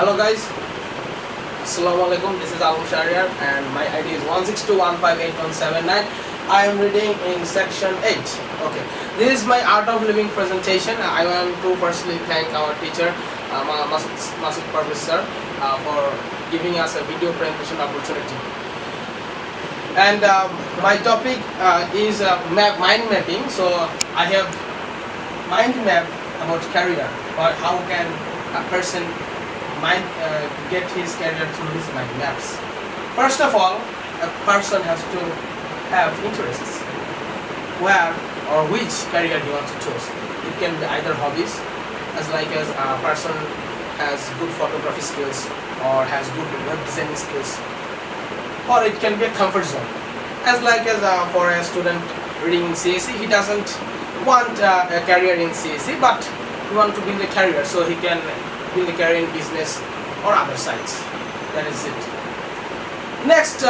Hello guys, Assalamualaikum. This is Alum Shariar and my ID is 162158179. I am reading in section 8. Okay, this is my Art of Living presentation. I want to firstly thank our teacher, Masud Professor, for giving us a video presentation opportunity. And my topic is mind mapping. So I have mind map about career, or how can a person get his career through his mind maps. First of all, a person has to have interests, where or which career he wants to choose. It can be either hobbies, as a person has good photography skills or has good web designing skills, or it can be a comfort zone, for a student reading in CSE, he doesn't want a career in CSE, but he wants to build a career, so he can build a career in business or other sides. That is it. Next,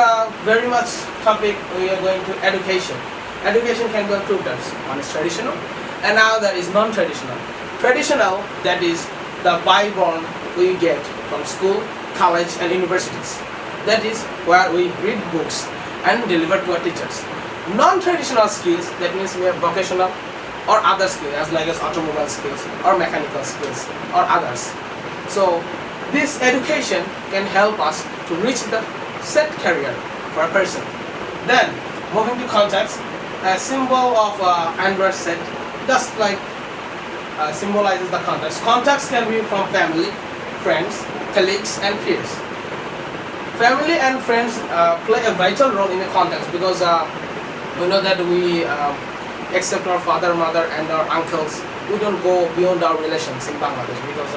very much topic, we are going to education. Education can go two types. One is traditional and another is non-traditional. Traditional, that is the byborn we get from school, college and universities. That is where we read books and deliver to our teachers. Non-traditional skills, that means we have vocational or other skills, as automobile skills or mechanical skills or others. So this education can help us to reach the set career for a person. Then moving to context, a symbol of Android set just symbolizes the context. Context can be from family, friends, colleagues and peers. Family and friends play a vital role in the context, because we know that we except our father, mother and our uncles, we don't go beyond our relations in Bangladesh, because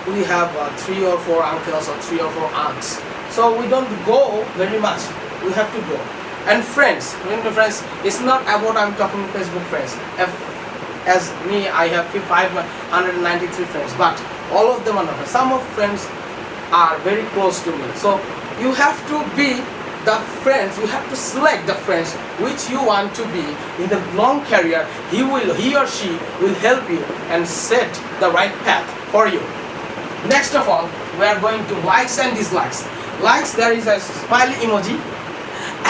we have 3 or 4 uncles or 3 or 4 aunts. So we don't go very much, we have to go. And friends, it's not about I'm talking Facebook friends. As me, I have 593 friends, but all of them are not. Some of friends are very close to me. So you have to be the friends, you have to select the friends which you want to be in the long career. He or she will help you and set the right path for you. Next of all, we are going to likes and dislikes. Likes, there is a smiley emoji,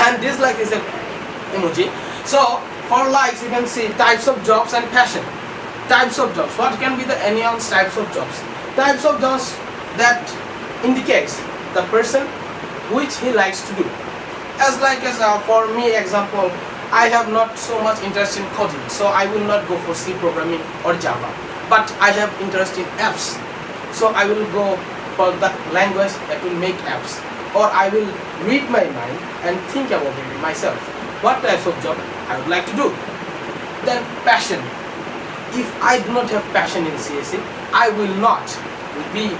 and dislike is a emoji. So for likes, you can see types of jobs and passion. Types of jobs, what can be the anyone's types of jobs? Types of jobs that indicates the person which he likes to do. For me, example, I have not so much interest in coding, so I will not go for C programming or Java, but I have interest in apps, so I will go for the language that will make apps, or I will read my mind and think about it myself, what types of job I would like to do. Then passion. If I do not have passion in CSE, I will not be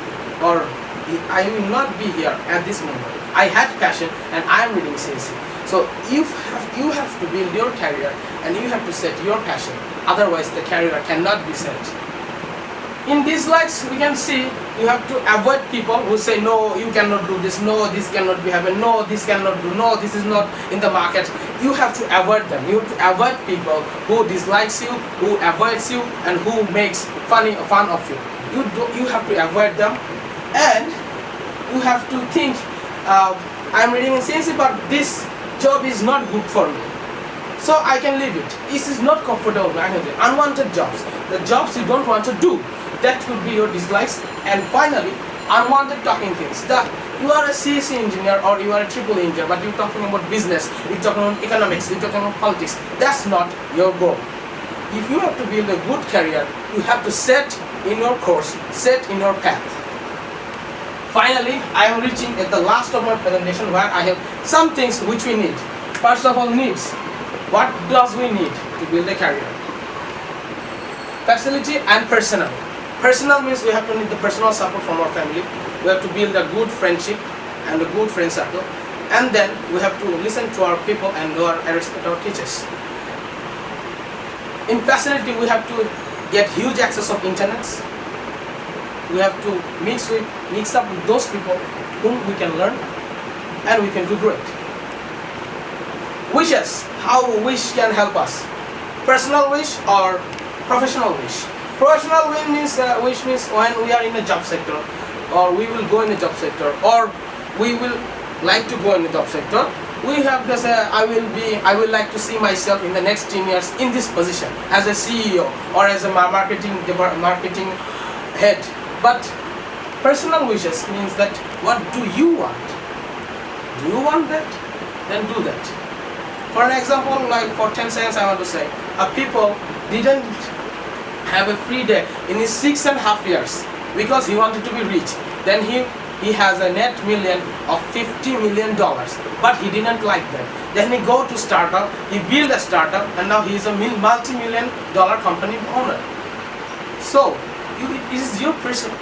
here at this moment. I had passion and I am reading CSE. So you have to build your career and you have to set your passion. Otherwise the career cannot be set. In dislikes, we can see you have to avoid people who say no, you cannot do this, no, this cannot be happen, no, this cannot do, no, this is not in the market. You have to avoid them. You have to avoid people who dislikes you, who avoids you and who makes fun of you. You have to avoid them, and you have to think, I'm reading in CSE, but this job is not good for me, so I can leave it. This is not comfortable. I can do unwanted jobs, the jobs you don't want to do. That could be your dislikes. And finally, unwanted talking things. You are a CSE engineer or you are a triple engineer, but you're talking about business, you're talking about economics, you're talking about politics. That's not your goal. If you have to build a good career, you have to set in your course, set in your path. Finally, I am reaching at the last of my presentation, where I have some things which we need. First of all, needs. What does we need to build a career? Facility and personal. Personal means we have to need the personal support from our family. We have to build a good friendship and a good friend circle. And then we have to listen to our people and respect our teachers. In facility, we have to get huge access of internet. We have to mix up with those people whom we can learn and we can do great. Wishes, how wish can help us. Personal wish or professional wish. Professional wish means when we are in the job sector, or we will go in a job sector, or we will like to go in the job sector, we have to say I will like to see myself in the next 10 years in this position as a CEO or as a marketing head. But personal wishes means that what do you want? Do you want that? Then do that. For an example, like for 10 seconds I want to say, people didn't have a free day in his 6.5 years because he wanted to be rich. Then he has a net million of $50 million, but he didn't like that. Then he go to startup, he build a startup, and now he is a multi-million dollar company owner. So, is it your personal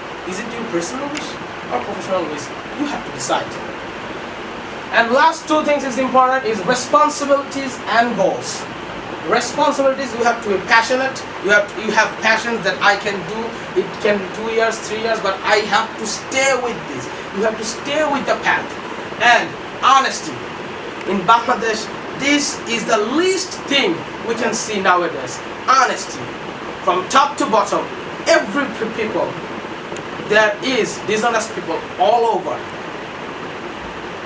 wish or professional wish? You have to decide. And last two things is important is responsibilities and goals. Responsibilities, you have to be passionate. You have passions that I can do. It can be 2 years, 3 years, but I have to stay with this. You have to stay with the path. And honesty. In Bangladesh, this is the least thing we can see nowadays. Honesty. From top to bottom, every people, there is dishonest people all over.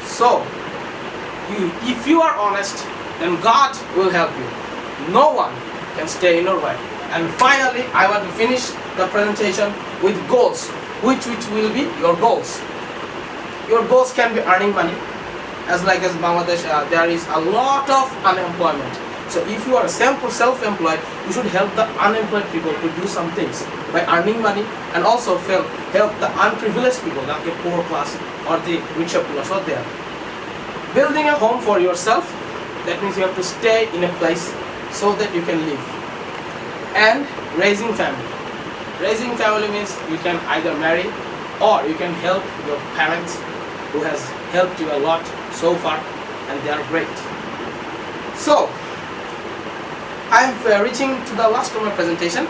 So, if you are honest, then God will help you. No one can stay in your way. And finally, I want to finish the presentation with goals. Which will be your goals. Your goals can be earning money. As Bangladesh, there is a lot of unemployment. So if you are self-employed, you should help the unemployed people to do some things by earning money, and also help the unprivileged people, like the poor class or the richer class out there. Building a home for yourself, that means you have to stay in a place so that you can live. And raising family. Raising family means you can either marry or you can help your parents who has helped you a lot so far, and they are great. So, I am reaching to the last of my presentation.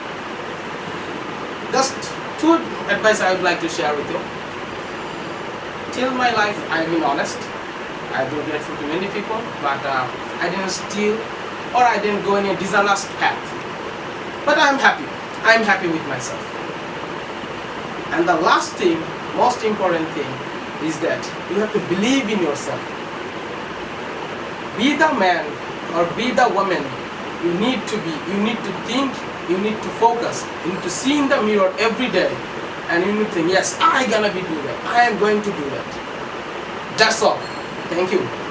Just two advice I would like to share with you. Till my life I have been honest. I have been grateful to many people, but I didn't steal or I didn't go in a dishonest path. But I am happy. I am happy with myself. And the last thing, most important thing, is that you have to believe in yourself. Be the man or be the woman you need to be. You need to think, you need to focus, you need to see in the mirror every day, and you need to think, yes, I'm gonna do that. I am going to do that. That's all. Thank you.